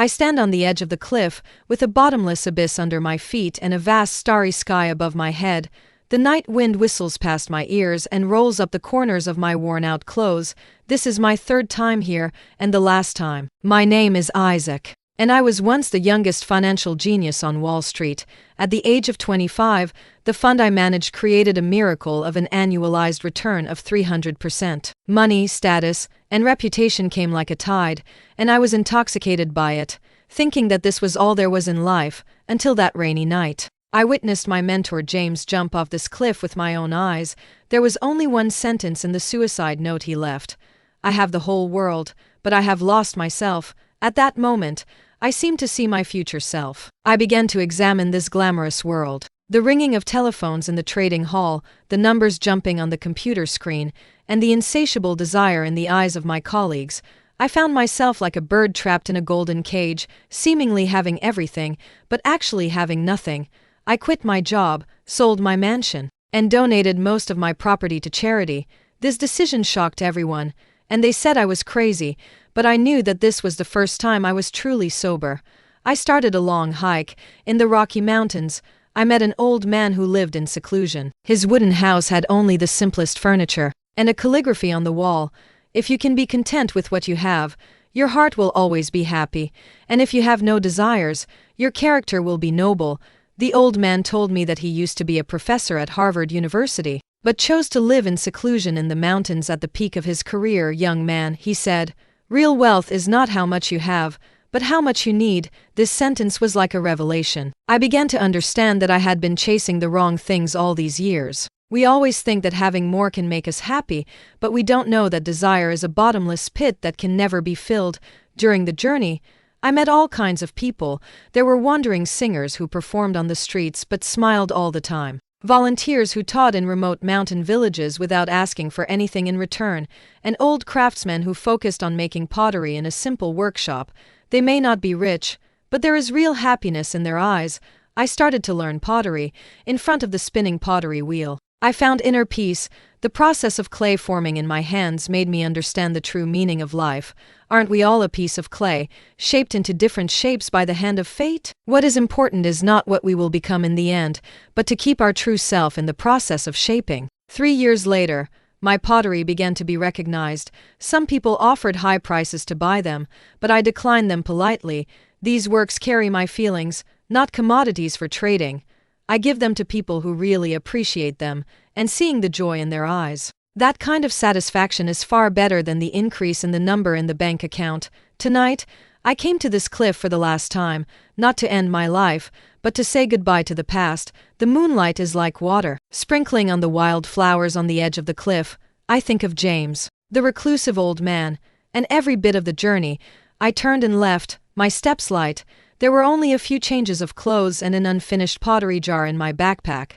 I stand on the edge of the cliff, with a bottomless abyss under my feet and a vast starry sky above my head. The night wind whistles past my ears and rolls up the corners of my worn-out clothes. This is my third time here, and the last time. My name is Isaac, and I was once the youngest financial genius on Wall Street. At the age of 25, the fund I managed created a miracle of an annualized return of 300%. Money, status, and reputation came like a tide, and I was intoxicated by it, thinking that this was all there was in life, until that rainy night. I witnessed my mentor James jump off this cliff with my own eyes. There was only one sentence in the suicide note he left. I have the whole world, but I have lost myself. At that moment, I seemed to see my future self. I began to examine this glamorous world. The ringing of telephones in the trading hall, the numbers jumping on the computer screen, and the insatiable desire in the eyes of my colleagues. I found myself like a bird trapped in a golden cage, seemingly having everything, but actually having nothing. I quit my job, sold my mansion, and donated most of my property to charity. This decision shocked everyone, and they said I was crazy, but I knew that this was the first time I was truly sober. I started a long hike. In the Rocky Mountains, I met an old man who lived in seclusion. His wooden house had only the simplest furniture, and a calligraphy on the wall. If you can be content with what you have, your heart will always be happy, and if you have no desires, your character will be noble. The old man told me that he used to be a professor at Harvard University, but chose to live in seclusion in the mountains at the peak of his career. Young man, he said, real wealth is not how much you have, but how much you need. This sentence was like a revelation. I began to understand that I had been chasing the wrong things all these years. We always think that having more can make us happy, but we don't know that desire is a bottomless pit that can never be filled. During the journey, I met all kinds of people. There were wandering singers who performed on the streets but smiled all the time. Volunteers who taught in remote mountain villages without asking for anything in return, and old craftsmen who focused on making pottery in a simple workshop. They may not be rich, but there is real happiness in their eyes. I started to learn pottery, in front of the spinning pottery wheel. I found inner peace. The process of clay forming in my hands made me understand the true meaning of life. Aren't we all a piece of clay, shaped into different shapes by the hand of fate? What is important is not what we will become in the end, but to keep our true self in the process of shaping. 3 years later, my pottery began to be recognized. Some people offered high prices to buy them, but I declined them politely. These works carry my feelings, not commodities for trading. I give them to people who really appreciate them, and seeing the joy in their eyes. That kind of satisfaction is far better than the increase in the number in the bank account. Tonight, I came to this cliff for the last time, not to end my life, but to say goodbye to the past. The moonlight is like water, sprinkling on the wild flowers on the edge of the cliff. I think of James, the reclusive old man, and every bit of the journey. I turned and left, my steps light. There were only a few changes of clothes and an unfinished pottery jar in my backpack.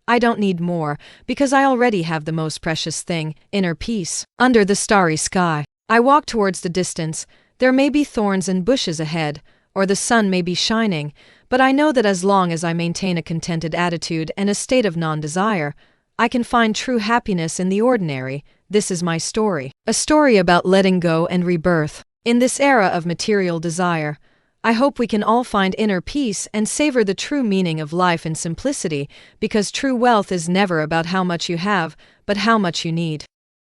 I don't need more, because I already have the most precious thing, inner peace. Under the starry sky, I walk towards the distance. There may be thorns and bushes ahead, or the sun may be shining, but I know that as long as I maintain a contented attitude and a state of non-desire, I can find true happiness in the ordinary. This is my story. A story about letting go and rebirth. In this era of material desire, I hope we can all find inner peace and savor the true meaning of life in simplicity, because true wealth is never about how much you have, but how much you need.